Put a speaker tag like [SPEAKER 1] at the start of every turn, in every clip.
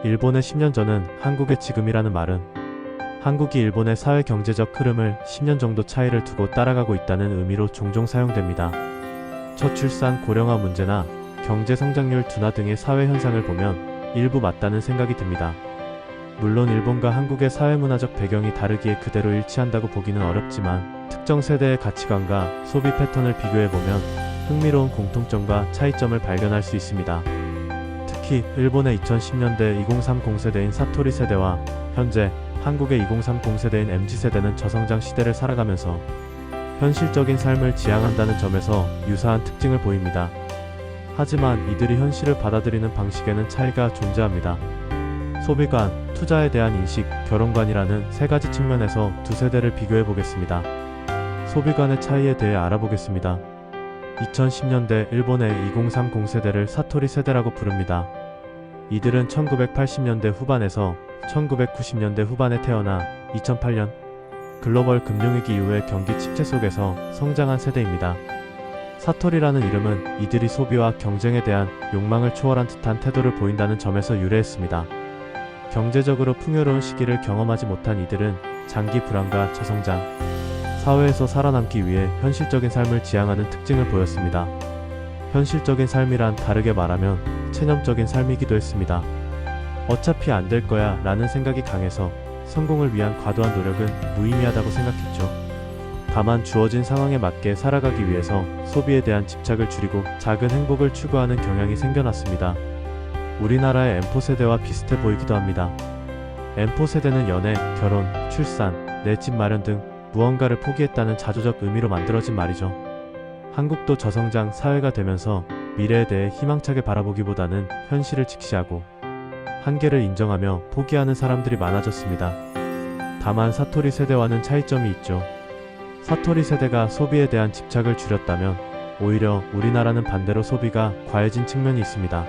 [SPEAKER 1] 일본의 10년 전은 한국의 지금이라는 말은 한국이 일본의 사회 경제적 흐름을 10년 정도 차이를 두고 따라가고 있다는 의미로 종종 사용됩니다. 저출산 고령화 문제나 경제 성장률 둔화 등의 사회 현상을 보면 일부 맞다는 생각이 듭니다. 물론 일본과 한국의 사회문화적 배경이 다르기에 그대로 일치한다고 보기는 어렵지만 특정 세대의 가치관과 소비 패턴을 비교해보면 흥미로운 공통점과 차이점을 발견할 수 있습니다. 특히 일본의 2010년대 2030 세대인 사토리 세대와 현재 한국의 2030 세대인 MZ세대는 저성장 시대를 살아가면서 현실적인 삶을 지향한다는 점에서 유사한 특징을 보입니다. 하지만 이들이 현실을 받아들이는 방식에는 차이가 존재합니다. 소비관, 투자에 대한 인식, 결혼관이라는 세 가지 측면에서 두 세대를 비교해 보겠습니다. 소비관의 차이에 대해 알아보겠습니다. 2010년대 일본의 2030 세대를 사토리 세대라고 부릅니다. 이들은 1980년대 후반에서 1990년대 후반에 태어나 2008년 글로벌 금융위기 이후의 경기 침체 속에서 성장한 세대입니다. 사토리라는 이름은 이들이 소비와 경쟁에 대한 욕망을 초월한 듯한 태도를 보인다는 점에서 유래했습니다. 경제적으로 풍요로운 시기를 경험하지 못한 이들은 장기 불안과 저성장, 사회에서 살아남기 위해 현실적인 삶을 지향하는 특징을 보였습니다. 현실적인 삶이란 다르게 말하면 체념적인 삶이기도 했습니다. 어차피 안 될 거야 라는 생각이 강해서 성공을 위한 과도한 노력은 무의미하다고 생각했죠. 다만 주어진 상황에 맞게 살아가기 위해서 소비에 대한 집착을 줄이고 작은 행복을 추구하는 경향이 생겨났습니다. 우리나라의 M4 세대와 비슷해 보이기도 합니다. M4 세대는 연애, 결혼, 출산, 내 집 마련 등 무언가를 포기했다는 자조적 의미로 만들어진 말이죠. 한국도 저성장 사회가 되면서 미래에 대해 희망차게 바라보기보다는 현실을 직시하고 한계를 인정하며 포기하는 사람들이 많아졌습니다. 다만 사토리 세대와는 차이점이 있죠. 사토리 세대가 소비에 대한 집착을 줄였다면 오히려 우리나라는 반대로 소비가 과해진 측면이 있습니다.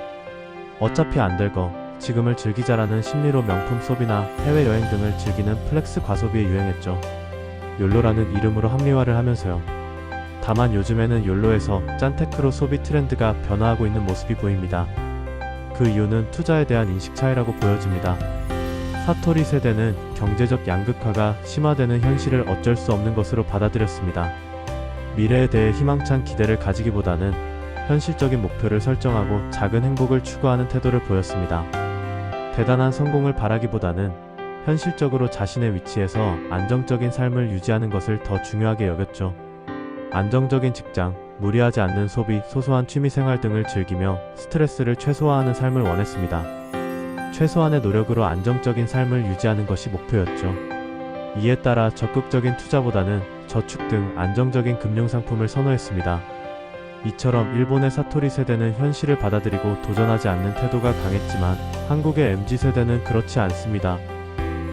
[SPEAKER 1] 어차피 안 될 거, 지금을 즐기자라는 심리로 명품 소비나 해외여행 등을 즐기는 플렉스 과소비에 유행했죠. 욜로라는 이름으로 합리화를 하면서요. 다만 요즘에는 욜로에서 짠테크로 소비 트렌드가 변화하고 있는 모습이 보입니다. 그 이유는 투자에 대한 인식 차이라고 보여집니다. 사토리 세대는 경제적 양극화가 심화되는 현실을 어쩔 수 없는 것으로 받아들였습니다. 미래에 대해 희망찬 기대를 가지기보다는 현실적인 목표를 설정하고 작은 행복을 추구하는 태도를 보였습니다. 대단한 성공을 바라기보다는 현실적으로 자신의 위치에서 안정적인 삶을 유지하는 것을 더 중요하게 여겼죠. 안정적인 직장, 무리하지 않는 소비, 소소한 취미생활 등을 즐기며 스트레스를 최소화하는 삶을 원했습니다. 최소한의 노력으로 안정적인 삶을 유지하는 것이 목표였죠. 이에 따라 적극적인 투자보다는 저축 등 안정적인 금융상품을 선호했습니다. 이처럼 일본의 사토리 세대는 현실을 받아들이고 도전하지 않는 태도가 강했지만 한국의 MZ세대는 그렇지 않습니다.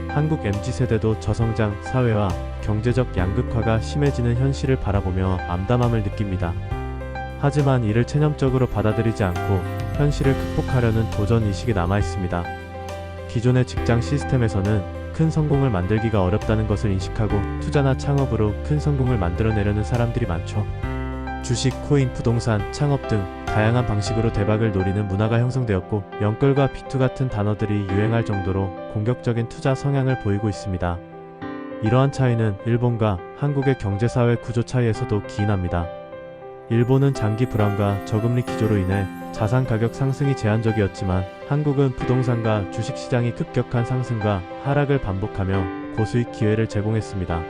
[SPEAKER 1] 한국 MZ세대도 저성장 사회와 경제적 양극화가 심해지는 현실을 바라보며 암담함을 느낍니다. 하지만 이를 체념적으로 받아들이지 않고 현실을 극복하려는 도전의식이 남아있습니다. 기존의 직장 시스템에서는 큰 성공을 만들기가 어렵다는 것을 인식하고 투자나 창업으로 큰 성공을 만들어내려는 사람들이 많죠. 주식, 코인, 부동산, 창업 등 다양한 방식으로 대박을 노리는 문화가 형성되었고 영끌과 비투 같은 단어들이 유행할 정도로 공격적인 투자 성향을 보이고 있습니다. 이러한 차이는 일본과 한국의 경제사회 구조 차이에서도 기인합니다. 일본은 장기 불안과 저금리 기조로 인해 자산 가격 상승이 제한적이었지만 한국은 부동산과 주식시장이 급격한 상승과 하락을 반복하며 고수익 기회를 제공했습니다.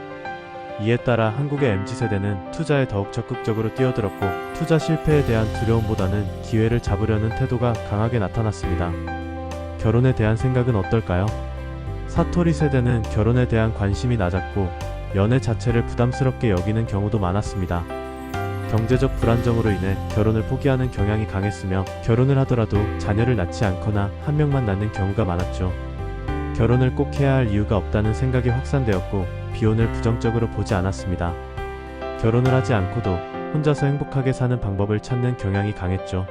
[SPEAKER 1] 이에 따라 한국의 MZ세대는 투자에 더욱 적극적으로 뛰어들었고 투자 실패에 대한 두려움보다는 기회를 잡으려는 태도가 강하게 나타났습니다. 결혼에 대한 생각은 어떨까요? 사토리 세대는 결혼에 대한 관심이 낮았고 연애 자체를 부담스럽게 여기는 경우도 많았습니다. 경제적 불안정으로 인해 결혼을 포기하는 경향이 강했으며 결혼을 하더라도 자녀를 낳지 않거나 한 명만 낳는 경우가 많았죠. 결혼을 꼭 해야 할 이유가 없다는 생각이 확산되었고 비혼을 부정적으로 보지 않았습니다. 결혼을 하지 않고도 혼자서 행복하게 사는 방법을 찾는 경향이 강했죠.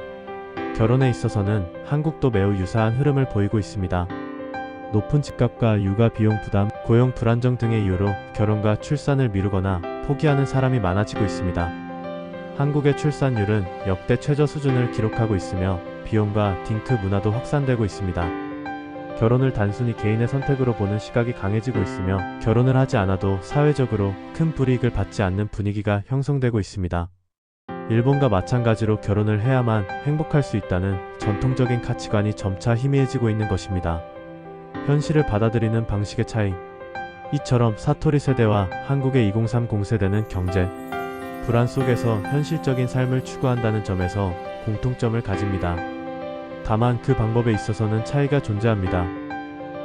[SPEAKER 1] 결혼에 있어서는 한국도 매우 유사한 흐름을 보이고 있습니다. 높은 집값과 육아 비용 부담, 고용 불안정 등의 이유로 결혼과 출산을 미루거나 포기하는 사람이 많아지고 있습니다. 한국의 출산율은 역대 최저 수준을 기록하고 있으며 비혼과 딩크 문화도 확산되고 있습니다. 결혼을 단순히 개인의 선택으로 보는 시각이 강해지고 있으며 결혼을 하지 않아도 사회적으로 큰 불이익을 받지 않는 분위기가 형성되고 있습니다. 일본과 마찬가지로 결혼을 해야만 행복할 수 있다는 전통적인 가치관이 점차 희미해지고 있는 것입니다. 현실을 받아들이는 방식의 차이. 이처럼 사토리 세대와 한국의 2030 세대는 경제, 불안 속에서 현실적인 삶을 추구한다는 점에서 공통점을 가집니다. 다만 그 방법에 있어서는 차이가 존재합니다.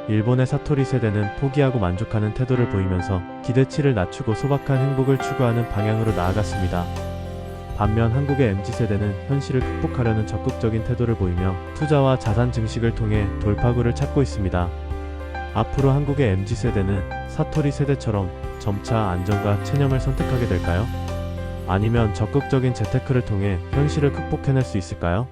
[SPEAKER 1] 일본의 사토리 세대는 포기하고 만족하는 태도를 보이면서 기대치를 낮추고 소박한 행복을 추구하는 방향으로 나아갔습니다. 반면 한국의 MZ세대는 현실을 극복하려는 적극적인 태도를 보이며 투자와 자산 증식을 통해 돌파구를 찾고 있습니다. 앞으로 한국의 MZ세대는 사토리 세대처럼 점차 안정과 체념을 선택하게 될까요? 아니면 적극적인 재테크를 통해 현실을 극복해낼 수 있을까요?